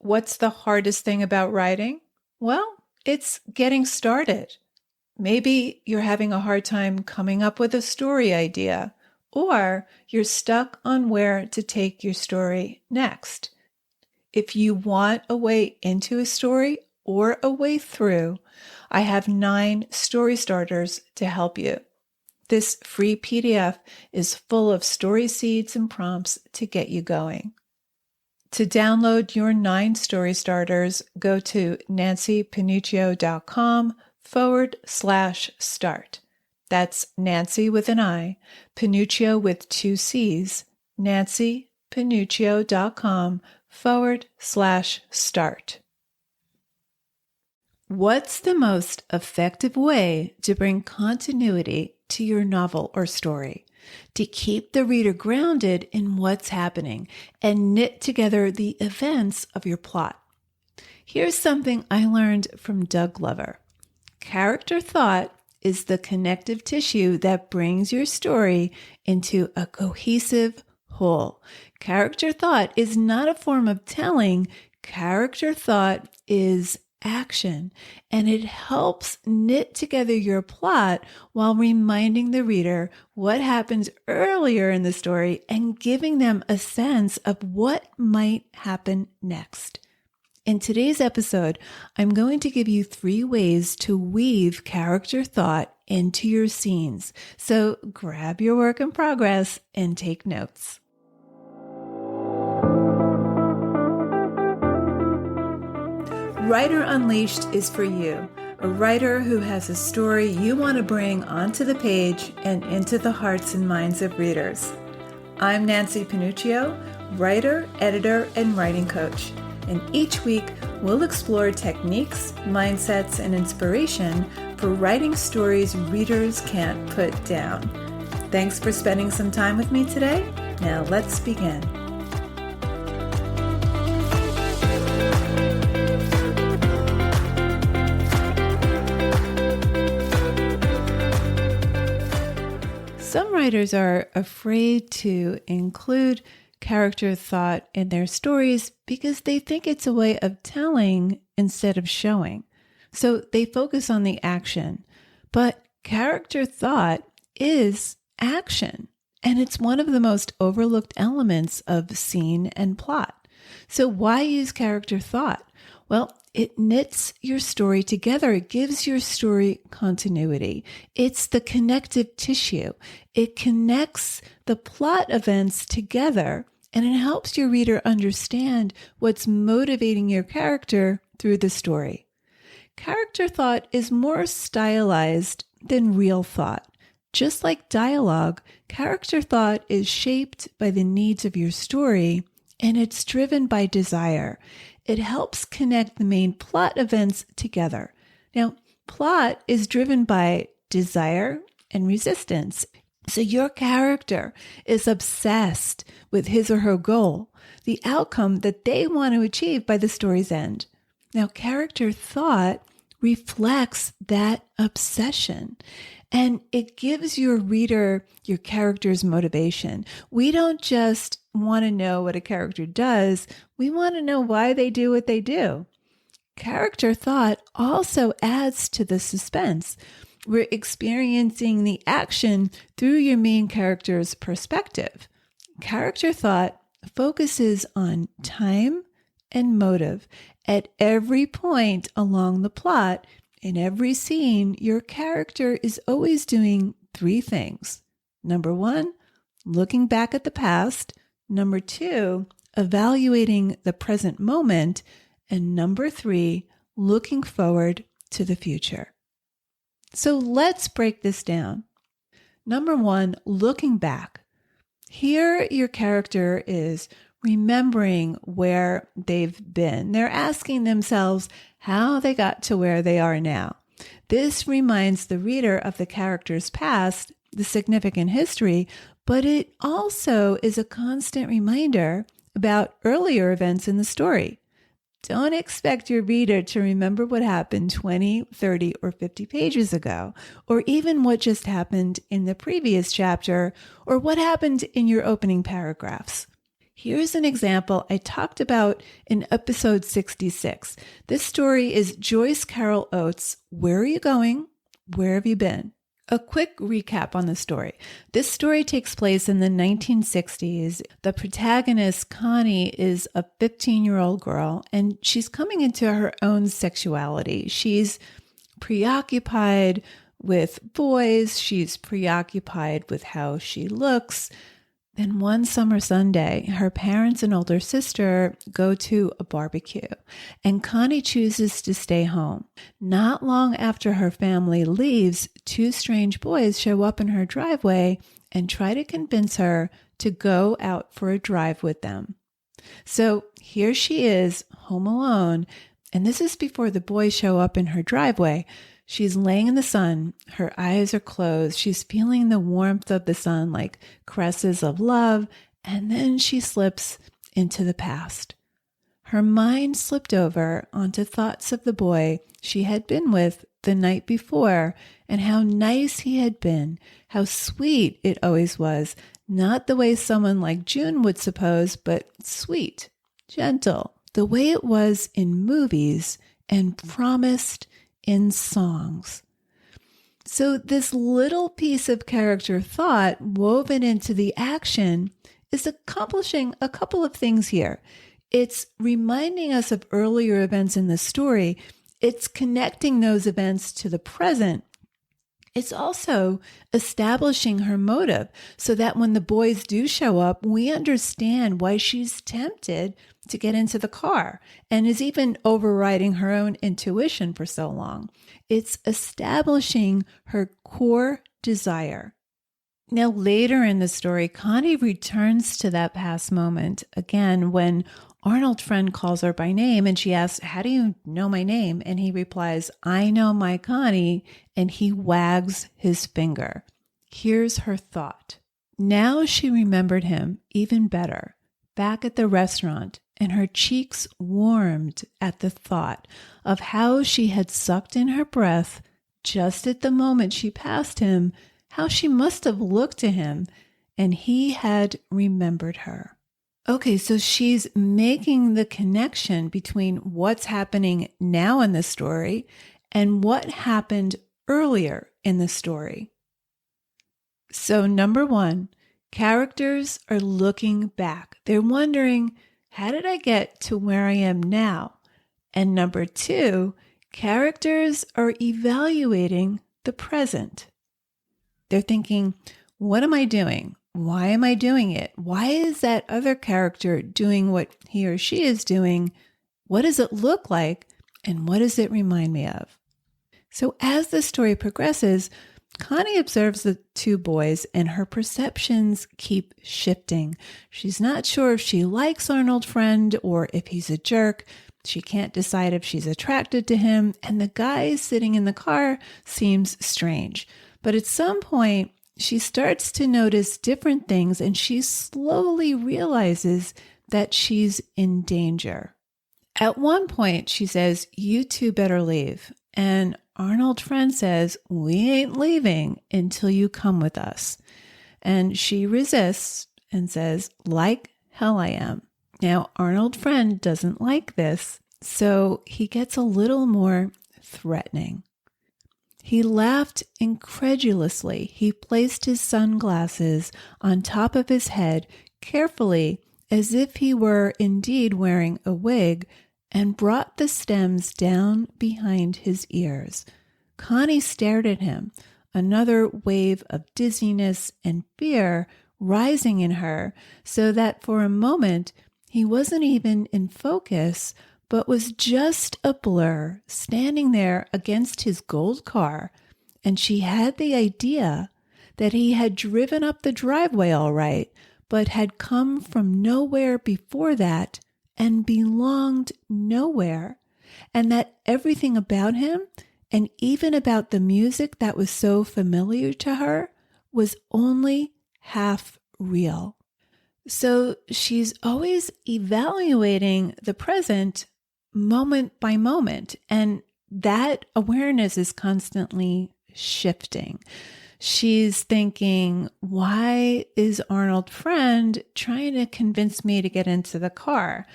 What's the hardest thing about writing? Well, it's getting started. Maybe you're having a hard time coming up with a story idea, or you're stuck on where to take your story next. If you want a way into a story or a way through, I have 9 story starters to help you. This free PDF is full of story seeds and prompts to get you going. To download your 9 story starters, go to nancypanuccio.com/start. That's Nancy with an I, Panuccio with 2 C's, nancypanuccio.com/start. What's the most effective way to bring continuity to your novel or story, to keep the reader grounded in what's happening and knit together the events of your plot? Here's something I learned from Doug Glover. Character thought is the connective tissue that brings your story into a cohesive whole. Character thought is not a form of telling. Character thought is action, and it helps knit together your plot while reminding the reader what happens earlier in the story and giving them a sense of what might happen next. In today's episode, I'm going to give you 3 ways to weave character thought into your scenes. So grab your work in progress and take notes. Writer Unleashed is for you, a writer who has a story you want to bring onto the page and into the hearts and minds of readers. I'm Nancy Panuccio, writer, editor, and writing coach. And each week, we'll explore techniques, mindsets, and inspiration for writing stories readers can't put down. Thanks for spending some time with me today. Now let's begin. Some writers are afraid to include character thought in their stories because they think it's a way of telling instead of showing. So they focus on the action. But character thought is action, and it's one of the most overlooked elements of scene and plot. So why use character thought? Well, it knits your story together. It gives your story continuity. It's the connective tissue. It connects the plot events together, and it helps your reader understand what's motivating your character through the story. Character thought is more stylized than real thought. Just like dialogue, character thought is shaped by the needs of your story, and it's driven by desire. It helps connect the main plot events together. Now, plot is driven by desire and resistance. So your character is obsessed with his or her goal, the outcome that they want to achieve by the story's end. Now, character thought reflects that obsession, and it gives your reader your character's motivation. We don't just want to know what a character does. We want to know why they do what they do. Character thought also adds to the suspense. We're experiencing the action through your main character's perspective. Character thought focuses on time and motive. At every point along the plot, in every scene, your character is always doing 3 things. Number 1, looking back at the past. Number 2, evaluating the present moment. And number 3, looking forward to the future. So let's break this down. Number 1, looking back. Here, your character is remembering where they've been. They're asking themselves how they got to where they are now. This reminds the reader of the character's past, the significant history, but it also is a constant reminder about earlier events in the story. Don't expect your reader to remember what happened 20, 30, or 50 pages ago, or even what just happened in the previous chapter, or what happened in your opening paragraphs. Here's an example I talked about in episode 66. This story is Joyce Carol Oates' Where Are You Going? Where Have You Been? A quick recap on the story. This story takes place in the 1960s. The protagonist, Connie, is a 15-year-old girl, and she's coming into her own sexuality. She's preoccupied with boys. She's preoccupied with how she looks. Then one summer Sunday, her parents and older sister go to a barbecue, and Connie chooses to stay home. Not long after her family leaves, two strange boys show up in her driveway and try to convince her to go out for a drive with them. So here she is, home alone, and this is before the boys show up in her driveway. She's laying in the sun. Her eyes are closed. She's feeling the warmth of the sun like caresses of love. And then she slips into the past. Her mind slipped over onto thoughts of the boy she had been with the night before and how nice he had been, how sweet it always was. Not the way someone like June would suppose, but sweet, gentle, the way it was in movies and promised in songs. So this little piece of character thought woven into the action is accomplishing a couple of things here. It's reminding us of earlier events in the story. It's connecting those events to the present. It's also establishing her motive so that when the boys do show up, we understand why she's tempted to get into the car and is even overriding her own intuition for so long. It's establishing her core desire. Now, later in the story, Connie returns to that past moment again when Arnold's friend calls her by name and she asks, "How do you know my name?" And he replies, "I know my Connie," and he wags his finger. Here's her thought. Now she remembered him even better, back at the restaurant, and her cheeks warmed at the thought of how she had sucked in her breath just at the moment she passed him, how she must have looked to him, and he had remembered her. Okay, so she's making the connection between what's happening now in the story and what happened earlier in the story. So number one, characters are looking back. They're wondering, how did I get to where I am now? And number two, characters are evaluating the present. They're thinking, what am I doing? Why am I doing it? Why is that other character doing what he or she is doing? What does it look like? And what does it remind me of? So as the story progresses, Connie observes the two boys and her perceptions keep shifting. She's not sure if she likes Arnold's friend or if he's a jerk. She can't decide if she's attracted to him, and the guy sitting in the car seems strange. But at some point, she starts to notice different things and she slowly realizes that she's in danger. At one point, she says, "You two better leave." And Arnold's friend says, "We ain't leaving until you come with us." And she resists and says, "Like hell I am." Now, Arnold's friend doesn't like this, so he gets a little more threatening. He laughed incredulously. He placed his sunglasses on top of his head carefully, as if he were indeed wearing a wig, and brought the stems down behind his ears. Connie stared at him, another wave of dizziness and fear rising in her, so that for a moment he wasn't even in focus, but was just a blur standing there against his gold car, and she had the idea that he had driven up the driveway all right, but had come from nowhere before that and belonged nowhere, and that everything about him, and even about the music that was so familiar to her, was only half real. So she's always evaluating the present moment by moment, and that awareness is constantly shifting. She's thinking, why is Arnold Friend trying to convince me to get into the car?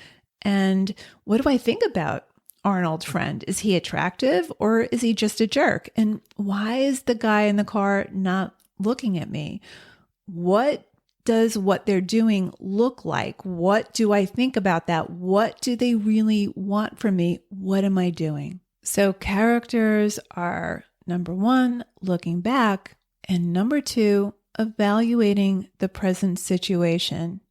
And what do I think about Arnold Friend? Is he attractive or is he just a jerk? And why is the guy in the car not looking at me? What does what they're doing look like? What do I think about that? What do they really want from me? What am I doing? So characters are, number one, looking back, and number two, evaluating the present situation.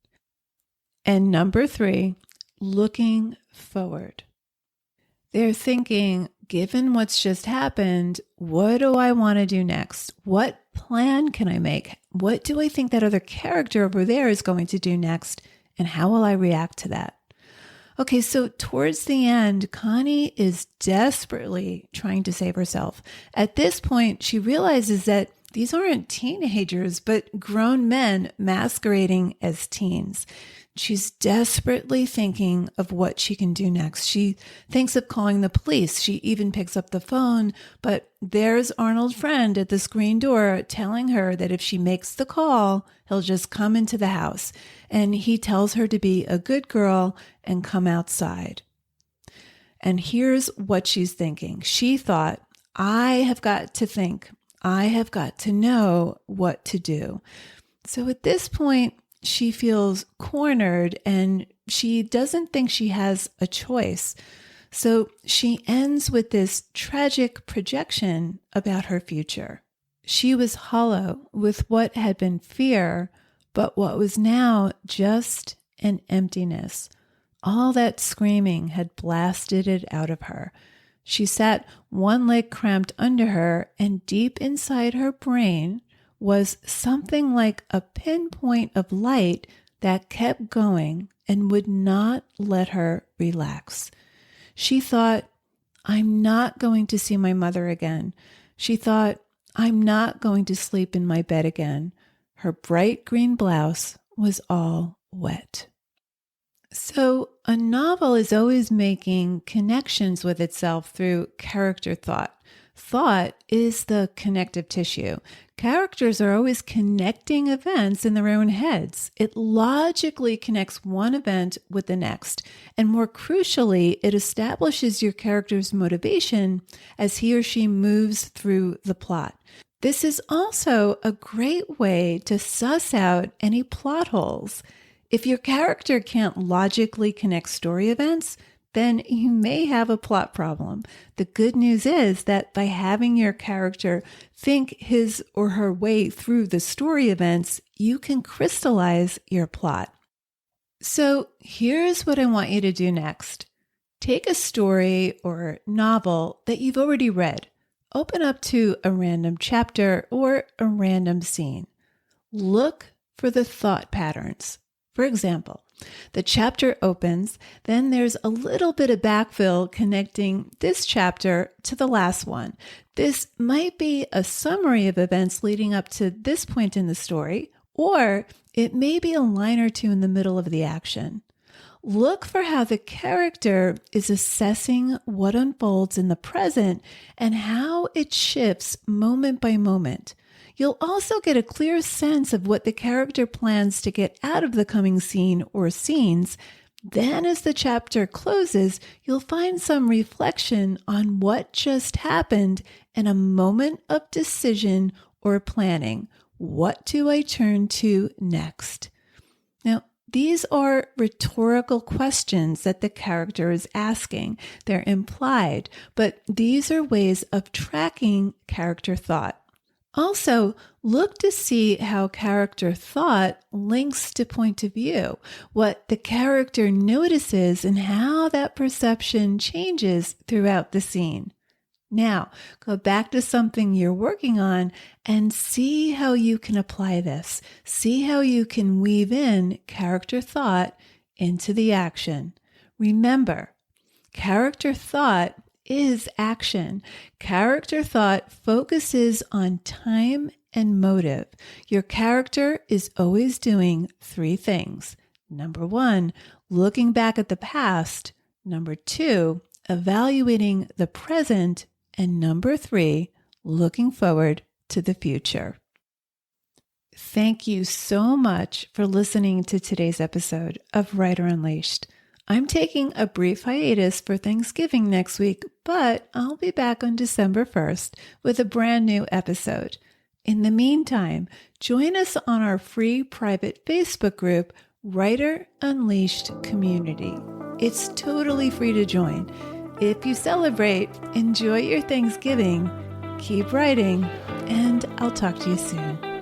And number three, looking forward. They're thinking, given what's just happened, what do I want to do next? What plan can I make? What do I think that other character over there is going to do next? And how will I react to that? Okay, so towards the end, Connie is desperately trying to save herself. At this point, she realizes that these aren't teenagers, but grown men masquerading as teens. She's desperately thinking of what she can do next. She thinks of calling the police. She even picks up the phone, but there's Arnold Friend at the screen door telling her that if she makes the call, he'll just come into the house. And he tells her to be a good girl and come outside. And here's what she's thinking. She thought, I have got to think. I have got to know what to do. So at this point, she feels cornered and she doesn't think she has a choice. So she ends with this tragic projection about her future. She was hollow with what had been fear, but what was now just an emptiness. All that screaming had blasted it out of her. She sat one leg cramped under her, and deep inside her brain was something like a pinpoint of light that kept going and would not let her relax. She thought, I'm not going to see my mother again. She thought, I'm not going to sleep in my bed again. Her bright green blouse was all wet. So a novel is always making connections with itself through character thought. Thought is the connective tissue. Characters are always connecting events in their own heads. It logically connects one event with the next. And more crucially, it establishes your character's motivation as he or she moves through the plot. This is also a great way to suss out any plot holes. If your character can't logically connect story events, then you may have a plot problem. The good news is that by having your character think his or her way through the story events, you can crystallize your plot. So here's what I want you to do next. Take a story or novel that you've already read. Open up to a random chapter or a random scene. Look for the thought patterns. For example, the chapter opens, then there's a little bit of backfill connecting this chapter to the last one. This might be a summary of events leading up to this point in the story, or it may be a line or two in the middle of the action. Look for how the character is assessing what unfolds in the present and how it shifts moment by moment. You'll also get a clear sense of what the character plans to get out of the coming scene or scenes. Then as the chapter closes, you'll find some reflection on what just happened and a moment of decision or planning. What do I turn to next? Now, these are rhetorical questions that the character is asking. They're implied, but these are ways of tracking character thought. Also, look to see how character thought links to point of view, what the character notices and how that perception changes throughout the scene. Now, go back to something you're working on and see how you can apply this. See how you can weave in character thought into the action. Remember, character thought is action. Character thought focuses on time and motive. Your character is always doing three things. Number one, looking back at the past. Number two, evaluating the present. And number three, looking forward to the future. Thank you so much for listening to today's episode of Writer Unleashed. I'm taking a brief hiatus for Thanksgiving next week, but I'll be back on December 1st with a brand new episode. In the meantime, join us on our free private Facebook group, Writer Unleashed Community. It's totally free to join. If you celebrate, enjoy your Thanksgiving, keep writing, and I'll talk to you soon.